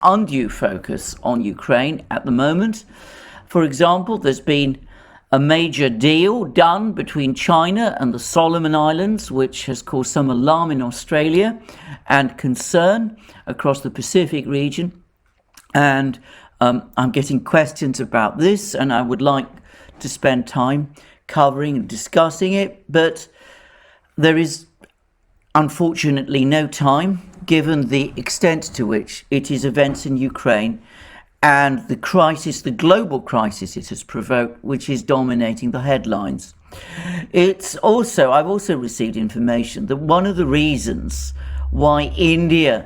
undue focus on Ukraine at the moment. For example, there's been a major deal done between China and the Solomon Islands, which has caused some alarm in Australia and concern across the Pacific region. And I'm getting questions about this, and I would like to spend time covering and discussing it, but there is unfortunately no time, given the extent to which it is events in Ukraine and the crisis, the global crisis it has provoked, which is dominating the headlines. I've also received information that one of the reasons why India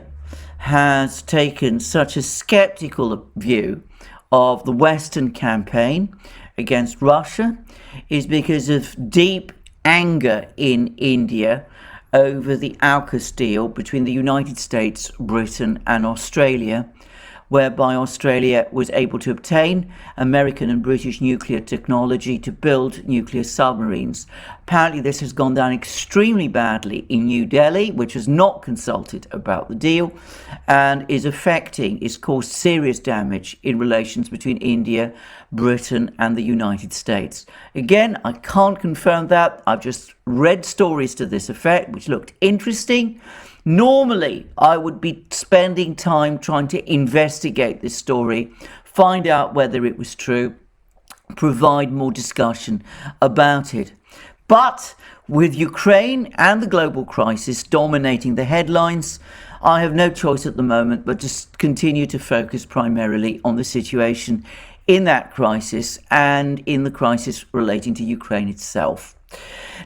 has taken such a skeptical view of the Western campaign against Russia is because of deep anger in India over the AUKUS deal between the United States, Britain and Australia, whereby Australia was able to obtain American and British nuclear technology to build nuclear submarines. Apparently this has gone down extremely badly in New Delhi, which has not consulted about the deal, and is caused serious damage in relations between India, Britain and the United States. Again, I can't confirm that. I've just read stories to this effect, which looked interesting. Normally, I would be spending time trying to investigate this story, find out whether it was true, provide more discussion about it. But with Ukraine and the global crisis dominating the headlines, I have no choice at the moment but to continue to focus primarily on the situation in that crisis and in the crisis relating to Ukraine itself.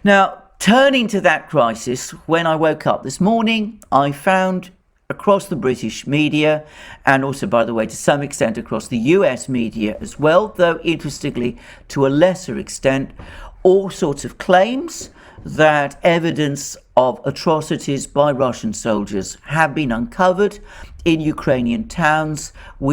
Now, turning to that crisis, when I woke up this morning, I found across the British media, and also, by the way, to some extent across the US media as well, though interestingly to a lesser extent, all sorts of claims that evidence of atrocities by Russian soldiers have been uncovered in Ukrainian towns, from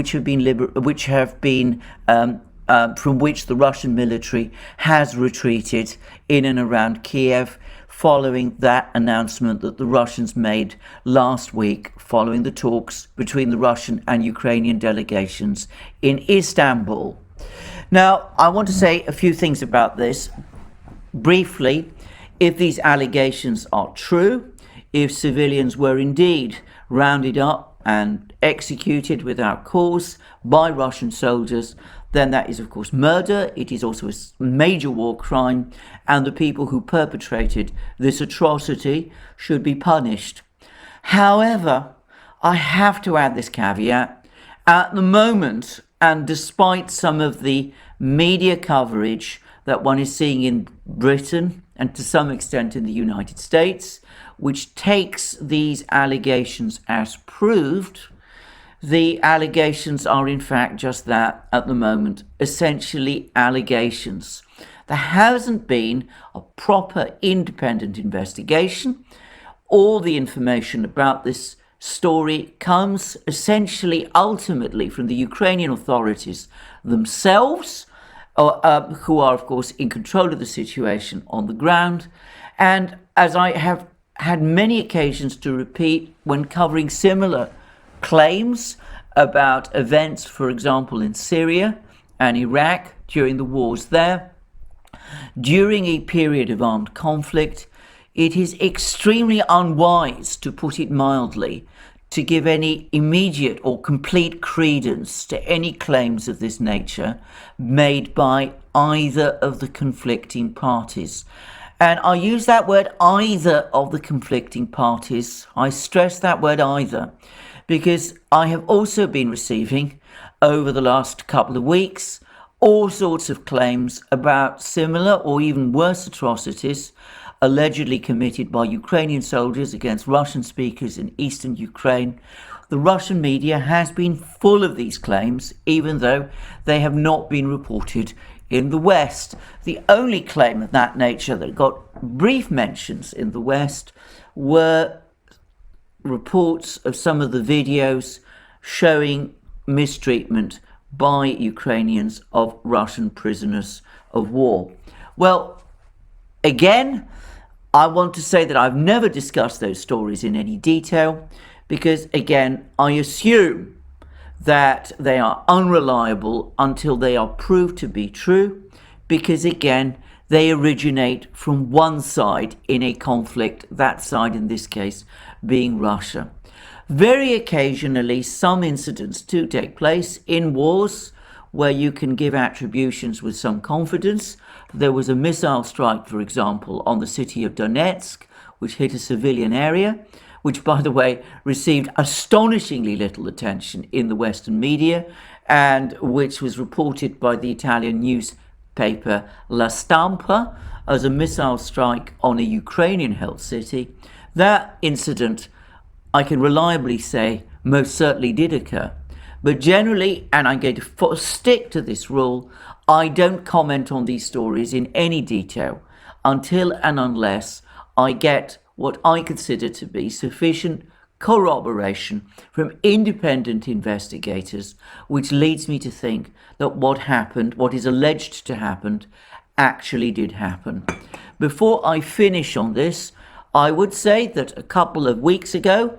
which the Russian military has retreated in and around Kiev, following that announcement that the Russians made last week following the talks between the Russian and Ukrainian delegations in Istanbul. Now, I want to say a few things about this. Briefly, if these allegations are true, if civilians were indeed rounded up and executed without cause by Russian soldiers, then that is, of course, murder. It is also a major war crime, and the people who perpetrated this atrocity should be punished. However, I have to add this caveat. At the moment, and despite some of the media coverage that one is seeing in Britain and to some extent in the United States, which takes these allegations as proved, the allegations are in fact just that at the moment, essentially allegations. There hasn't been a proper independent investigation. All the information about this story comes essentially ultimately from the Ukrainian authorities themselves, who are of course in control of the situation on the ground. And as I have had many occasions to repeat when covering similar claims about events, for example, in Syria and Iraq during the wars there, during a period of armed conflict, it is extremely unwise, to put it mildly, to give any immediate or complete credence to any claims of this nature made by either of the conflicting parties. And I use that word either of the conflicting parties. I stress that word either, because I have also been receiving over the last couple of weeks all sorts of claims about similar or even worse atrocities allegedly committed by Ukrainian soldiers against Russian speakers in eastern Ukraine. The Russian media has been full of these claims, even though they have not been reported in the West. The only claim of that nature that got brief mentions in the West were reports of some of the videos showing mistreatment by Ukrainians of Russian prisoners of war. Well, again, I want to say that I've never discussed those stories in any detail because, again, I assume that they are unreliable until they are proved to be true, because again, they originate from one side in a conflict, that side in this case being Russia. Very occasionally, some incidents do take place in wars where you can give attributions with some confidence. There was a missile strike, for example, on the city of Donetsk, which hit a civilian area, which, by the way, received astonishingly little attention in the Western media, and which was reported by the Italian newspaper La Stampa as a missile strike on a Ukrainian-held city. That incident, I can reliably say, most certainly did occur. But generally, and I'm going to stick to this rule, I don't comment on these stories in any detail until and unless I get what I consider to be sufficient corroboration from independent investigators, which leads me to think that what happened, what is alleged to happen, actually did happen. Before I finish on this, I would say that a couple of weeks ago,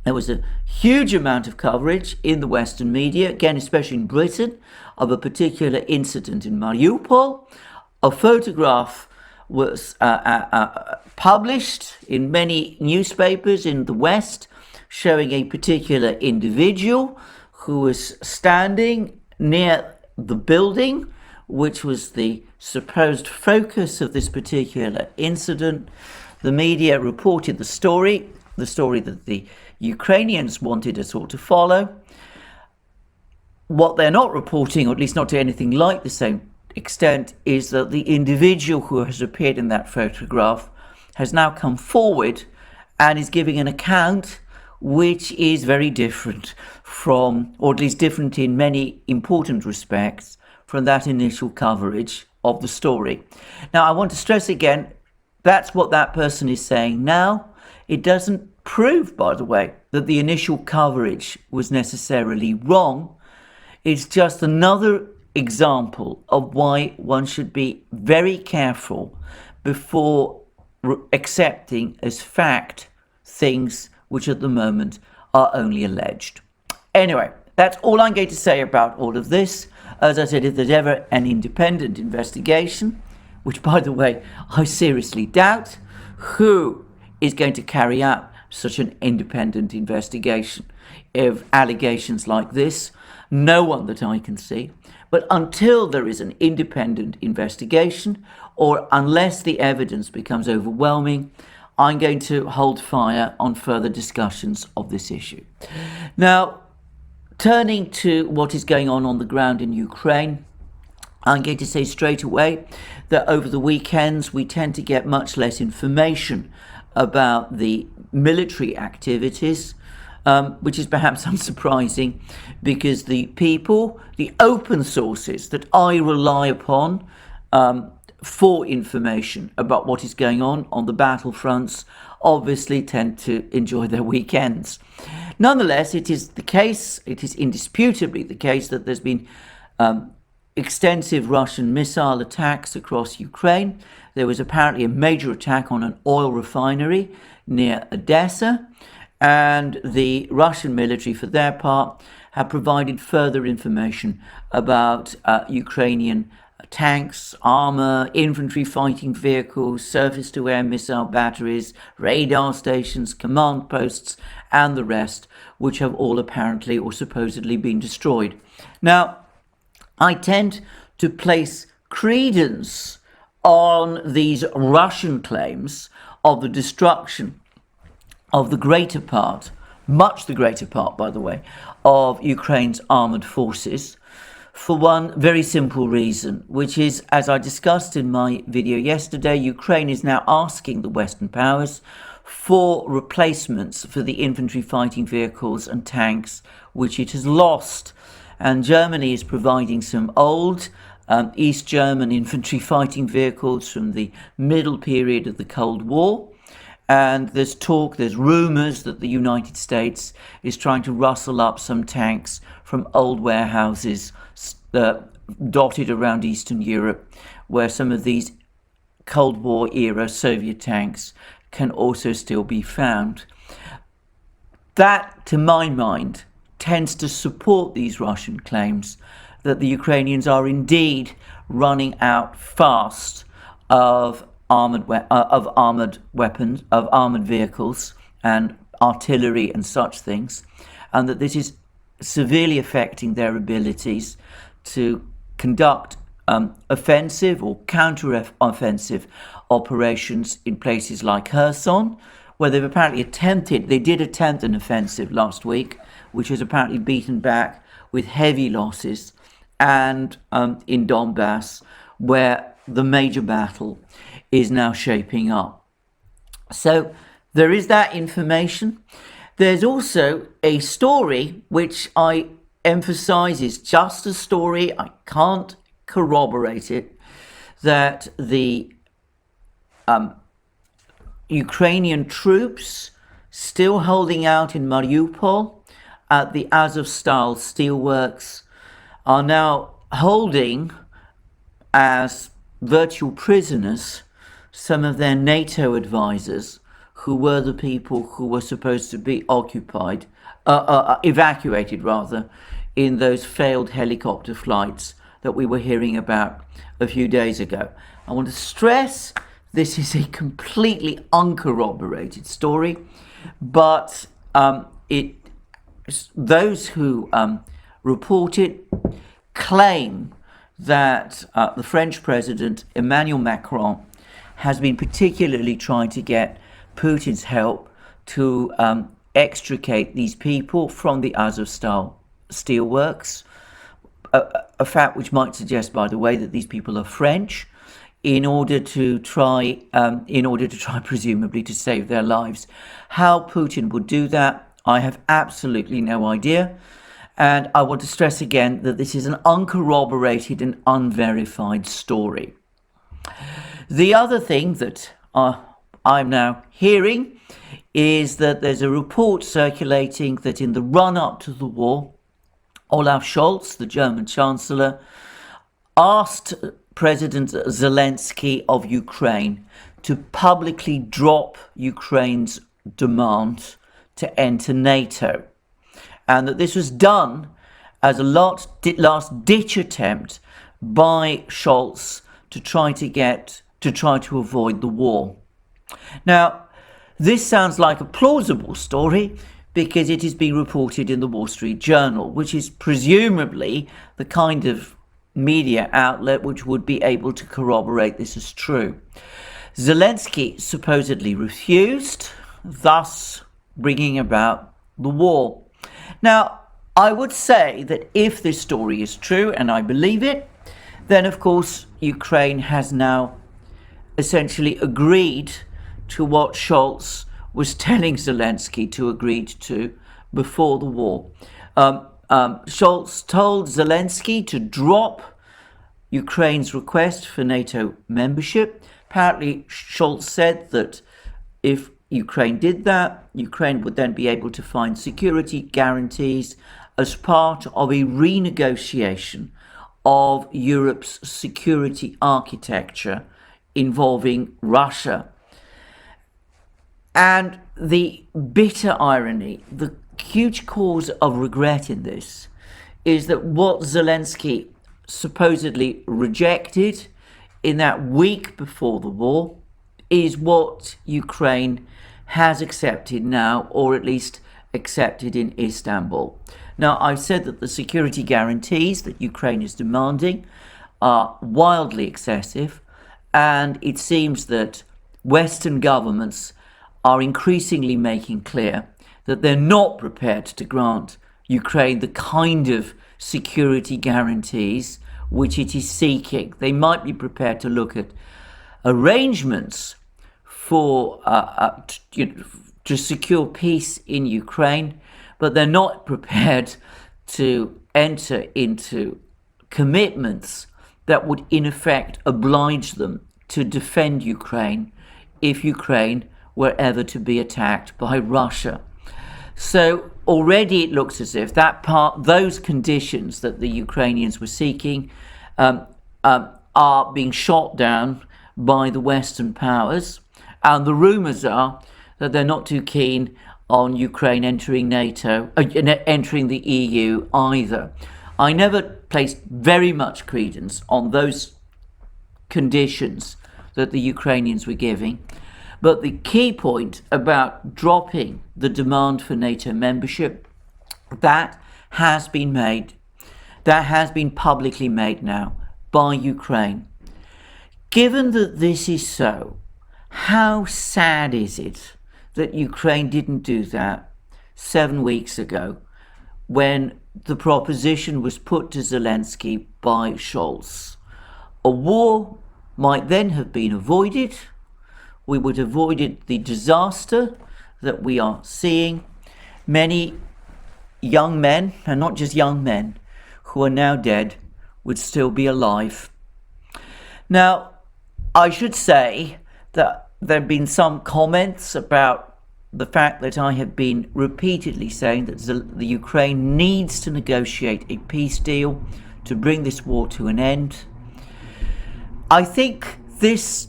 there was a huge amount of coverage in the Western media, again, especially in Britain, of a particular incident in Mariupol. A photograph was published in many newspapers in the West, showing a particular individual who was standing near the building, which was the supposed focus of this particular incident. The media reported the story that the Ukrainians wanted us all to follow. What they're not reporting, or at least not to anything like the same extent, is that the individual who has appeared in that photograph has now come forward and is giving an account which is very different from, or at least different in many important respects, from that initial coverage of the story. Now, I want to stress again, that's what that person is saying now. It doesn't prove, by the way, that the initial coverage was necessarily wrong. It's just another example of why one should be very careful before accepting as fact things which at the moment are only alleged. Anyway, that's all I'm going to say about all of this. As I said, if there's ever an independent investigation, which, by the way, I seriously doubt, who is going to carry out such an independent investigation of allegations like this? No one that I can see. But until there is an independent investigation, or unless the evidence becomes overwhelming, I'm going to hold fire on further discussions of this issue. Now, turning to what is going on the ground in Ukraine, I'm going to say straight away that over the weekends we tend to get much less information about the military activities, which is perhaps unsurprising, because the open sources that I rely upon for information about what is going on the battlefronts obviously tend to enjoy their weekends. Nonetheless, it is indisputably the case that there's been extensive Russian missile attacks across Ukraine. There was apparently a major attack on an oil refinery near Odessa, and the Russian military, for their part, have provided further information about Ukrainian tanks, armor, infantry fighting vehicles, surface-to-air missile batteries, radar stations, command posts, and the rest, which have all apparently or supposedly been destroyed. Now, I tend to place credence on these Russian claims of the destruction of the greater part, much the greater part, by the way, of Ukraine's armored forces, for one very simple reason, which is, as I discussed in my video yesterday, Ukraine is now asking the Western powers for replacements for the infantry fighting vehicles and tanks which it has lost. And Germany is providing some old East German infantry fighting vehicles from the middle period of the Cold War. And there's rumours that the United States is trying to rustle up some tanks from old warehouses dotted around Eastern Europe, where some of these Cold War era Soviet tanks can also still be found. That, to my mind, tends to support these Russian claims that the Ukrainians are indeed running out fast of armored weapons, of armored vehicles and artillery and such things, and that this is severely affecting their abilities to conduct offensive or counter-offensive operations in places like Kherson, where they've apparently did attempt an offensive last week, which was apparently beaten back with heavy losses, and in Donbass, where the major battle is now shaping up. So there is that information. There's also a story which I emphasize is just a story, I can't corroborate it, that the Ukrainian troops still holding out in Mariupol at the Azovstal steelworks are now holding as virtual prisoners some of their NATO advisors, who were the people who were supposed to be evacuated in those failed helicopter flights that we were hearing about a few days ago. I want to stress this is a completely uncorroborated story, but those who report it claim that the French President Emmanuel Macron has been particularly trying to get Putin's help to extricate these people from the Azovstal steelworks, a fact which might suggest, by the way, that these people are French, in order to try presumably to save their lives. How Putin would do that, I have absolutely no idea. And I want to stress again that this is an uncorroborated and unverified story. The other thing that I'm now hearing is that there's a report circulating that in the run-up to the war, Olaf Scholz, the German Chancellor, asked President Zelensky of Ukraine to publicly drop Ukraine's demand to enter NATO, and that this was done as a last-ditch attempt by Scholz to try to avoid the war. Now, this sounds like a plausible story because it is being reported in the Wall Street Journal, which is presumably the kind of media outlet which would be able to corroborate this as true. Zelensky supposedly refused, thus bringing about the war. Now, I would say that if this story is true, and I believe it, then of course Ukraine has now essentially agreed to what Scholz was telling Zelensky to agree to before the war. Scholz told Zelensky to drop Ukraine's request for NATO membership. Apparently, Scholz said that if Ukraine did that, Ukraine would then be able to find security guarantees as part of a renegotiation of Europe's security architecture involving Russia. And the bitter irony, the huge cause of regret in this, is that what Zelensky supposedly rejected in that week before the war is what Ukraine has accepted now, or at least accepted in Istanbul. Now, I've said that the security guarantees that Ukraine is demanding are wildly excessive, and it seems that Western governments are increasingly making clear that they're not prepared to grant Ukraine the kind of security guarantees which it is seeking. They might be prepared to look at arrangements for to secure peace in Ukraine, but they're not prepared to enter into commitments that would in effect oblige them to defend Ukraine if Ukraine were ever to be attacked by Russia. So already it looks as if those conditions that the Ukrainians were seeking are being shot down by the Western powers, and the rumours are that they're not too keen on Ukraine entering NATO, entering the EU either. I never placed very much credence on those conditions that the Ukrainians were giving. But the key point about dropping the demand for NATO membership, that has been made, that has been publicly made now by Ukraine. Given that this is so, how sad is it that Ukraine didn't do that 7 weeks ago when the proposition was put to Zelensky by Scholz? A war might then have been avoided. We would have avoided the disaster that we are seeing. Many young men, and not just young men, who are now dead, would still be alive. Now, I should say that there have been some comments about the fact that I have been repeatedly saying that the Ukraine needs to negotiate a peace deal to bring this war to an end. I think this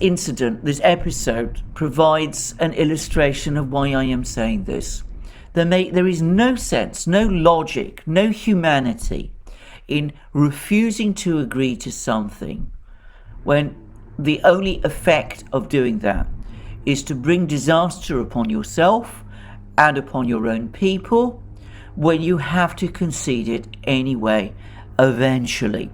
incident, this episode, provides an illustration of why I am saying this. There is no sense, no logic, no humanity in refusing to agree to something when the only effect of doing that is to bring disaster upon yourself and upon your own people, when you have to concede it anyway, eventually.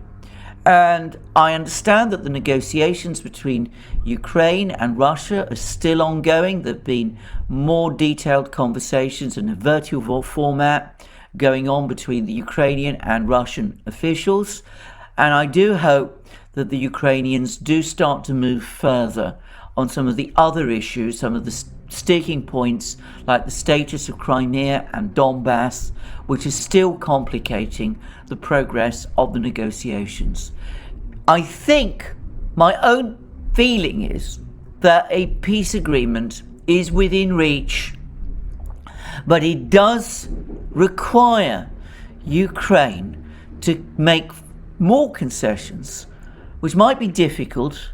And I understand that the negotiations between Ukraine and Russia are still ongoing. There have been more detailed conversations in a virtual format going on between the Ukrainian and Russian officials. And I do hope that the Ukrainians do start to move further on some of the other issues, some of the sticking points like the status of Crimea and Donbass, which is still complicating the progress of the negotiations. I think my own feeling is that a peace agreement is within reach, but it does require Ukraine to make more concessions, which might be difficult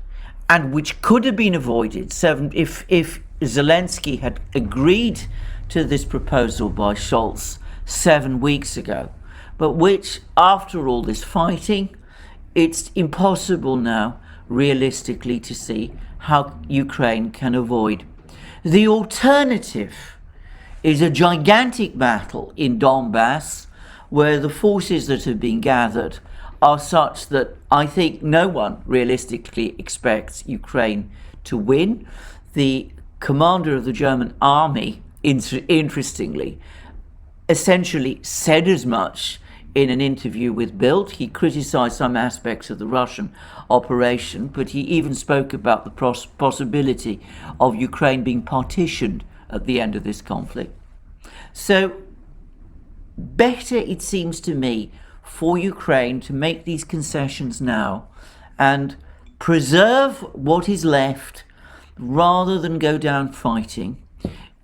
and which could have been avoided if Zelensky had agreed to this proposal by Scholz 7 weeks ago, but which, after all this fighting, it's impossible now realistically to see how Ukraine can avoid. The alternative is a gigantic battle in Donbass, where the forces that have been gathered are such that I think no one realistically expects Ukraine to win. The commander of the German army, interestingly, essentially said as much in an interview with Bild. He criticized some aspects of the Russian operation, but he even spoke about the possibility of Ukraine being partitioned at the end of this conflict. So better, it seems to me, for Ukraine to make these concessions now and preserve what is left rather than go down fighting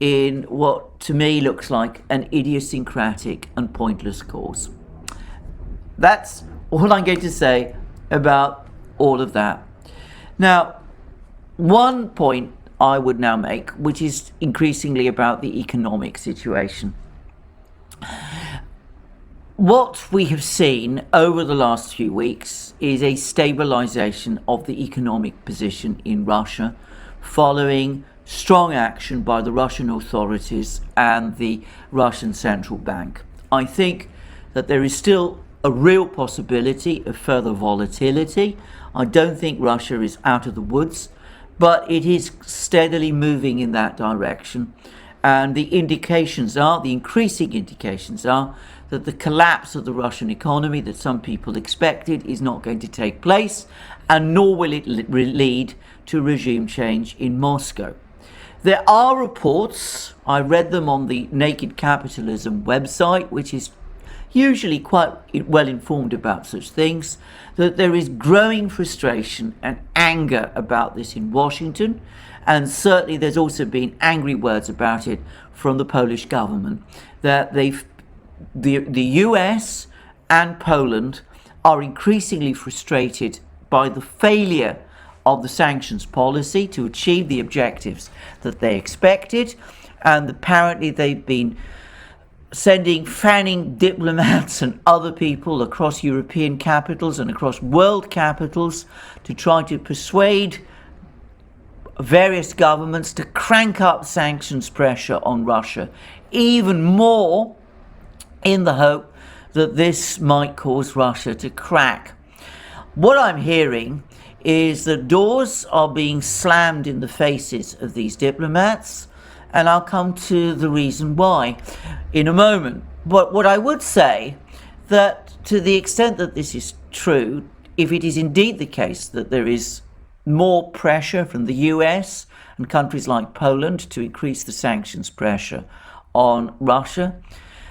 in what to me looks like an idiosyncratic and pointless cause. That's all I'm going to say about all of that. Now, one point I would now make, which is increasingly about the economic situation. What we have seen over the last few weeks is a stabilization of the economic position in Russia following strong action by the Russian authorities and the Russian central bank. I think that there is still a real possibility of further volatility. I don't think Russia is out of the woods, but it is steadily moving in that direction. And the increasing indications are that the collapse of the Russian economy that some people expected is not going to take place, and nor will it lead to regime change in Moscow. There are reports, I read them on the Naked Capitalism website, which is usually quite well informed about such things, that there is growing frustration and anger about this in Washington, and certainly there's also been angry words about it from the Polish government, that the US and Poland are increasingly frustrated by the failure of the sanctions policy to achieve the objectives that they expected, and apparently they've been fanning diplomats and other people across European capitals and across world capitals to try to persuade various governments to crank up sanctions pressure on Russia even more, in the hope that this might cause Russia to crack. What I'm hearing is that doors are being slammed in the faces of these diplomats, and I'll come to the reason why in a moment. But what I would say, that to the extent that this is true, if it is indeed the case that there is more pressure from the US and countries like Poland to increase the sanctions pressure on Russia,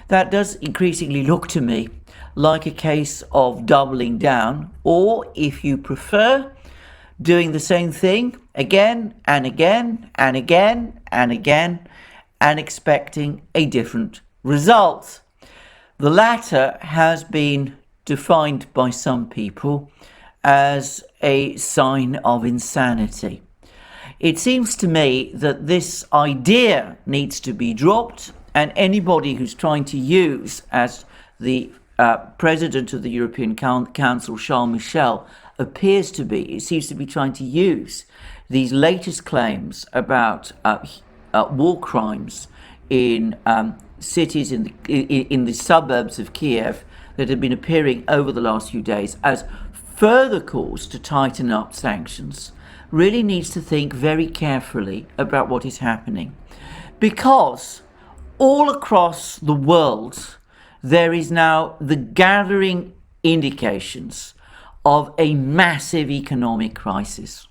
that does increasingly look to me like a case of doubling down, or if you prefer, doing the same thing again and again and again and again and expecting a different result. The latter has been defined by some people as a sign of insanity. It seems to me that this idea needs to be dropped, and anybody who's trying to use, as the President of the European Council, Charles Michel, appears to be, it seems to be trying to use these latest claims about war crimes in cities in the suburbs of Kiev that have been appearing over the last few days as further cause to tighten up sanctions, really needs to think very carefully about what is happening. Because all across the world, there is now the gathering indications of a massive economic crisis.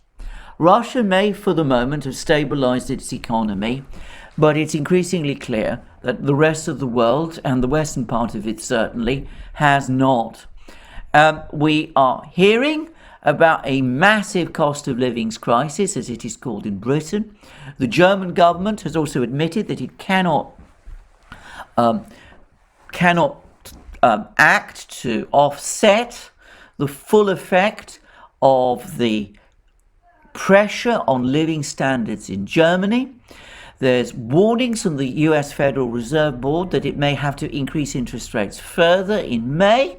Russia may, for the moment, have stabilized its economy, but it's increasingly clear that the rest of the world, and the western part of it certainly, has not. We are hearing about a massive cost of living crisis, as it is called in Britain. The German government has also admitted that it cannot act to offset the full effect of the pressure on living standards in Germany. There's warnings from the US Federal Reserve Board that it may have to increase interest rates further in May.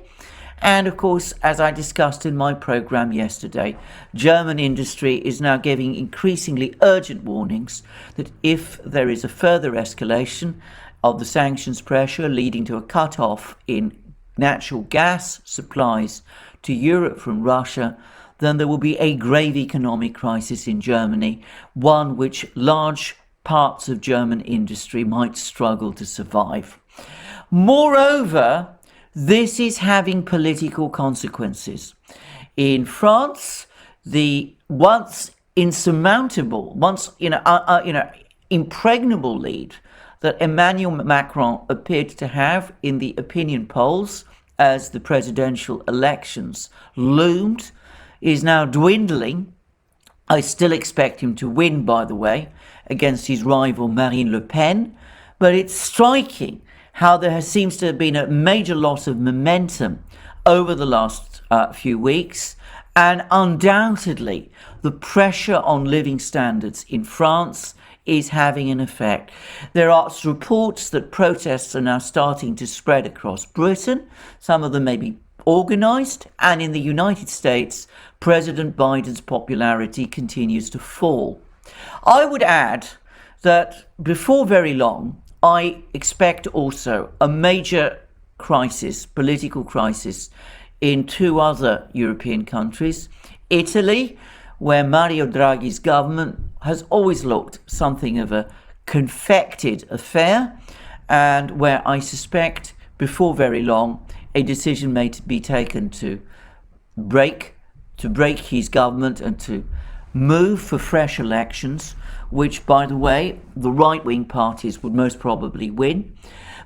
And of course, as I discussed in my program yesterday, German industry is now giving increasingly urgent warnings that if there is a further escalation of the sanctions pressure leading to a cut-off in natural gas supplies to Europe from Russia, then there will be a grave economic crisis in Germany, one which large parts of German industry might struggle to survive. Moreover, this is having political consequences. In France, the once insurmountable, impregnable lead that Emmanuel Macron appeared to have in the opinion polls as the presidential elections loomed is now dwindling. I still expect him to win, by the way, against his rival Marine Le Pen, but it's striking how there seems to have been a major loss of momentum over the last few weeks, and undoubtedly the pressure on living standards in France is having an effect. There are reports that protests are now starting to spread across Britain. Some of them may be organized, and in the United States, President Biden's popularity continues to fall. I would add that before very long, I expect also a major crisis, political crisis, in two other European countries. Italy, where Mario Draghi's government has always looked something of a confected affair, and where I suspect before very long a decision may be taken to break his government and to move for fresh elections, which, by the way, the right-wing parties would most probably win.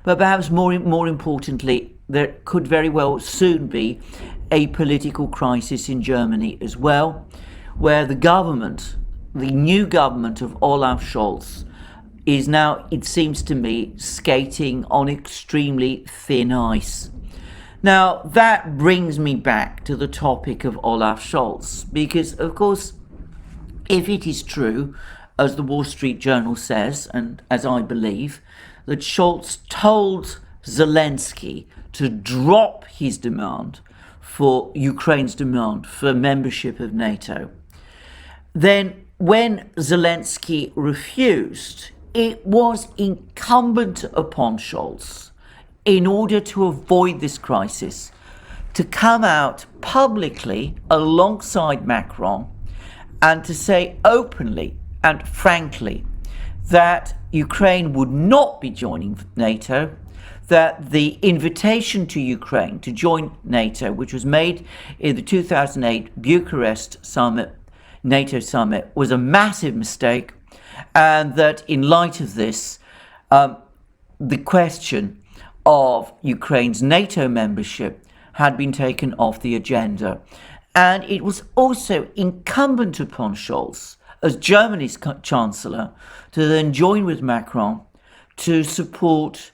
But perhaps more importantly, there could very well soon be a political crisis in Germany as well, where the new government of Olaf Scholz is now, it seems to me, skating on extremely thin ice. Now, that brings me back to the topic of Olaf Scholz, because, of course, if it is true, as the Wall Street Journal says, and as I believe, that Scholz told Zelensky to drop his demand for Ukraine's demand for membership of NATO. Then when Zelensky refused, it was incumbent upon Scholz, in order to avoid this crisis, to come out publicly alongside Macron and to say openly and frankly that Ukraine would not be joining NATO, that the invitation to Ukraine to join NATO, which was made in the 2008 Bucharest summit, NATO summit, was a massive mistake, and that in light of this, the question of Ukraine's NATO membership had been taken off the agenda. And it was also incumbent upon Scholz, as Germany's Chancellor, to then join with Macron to support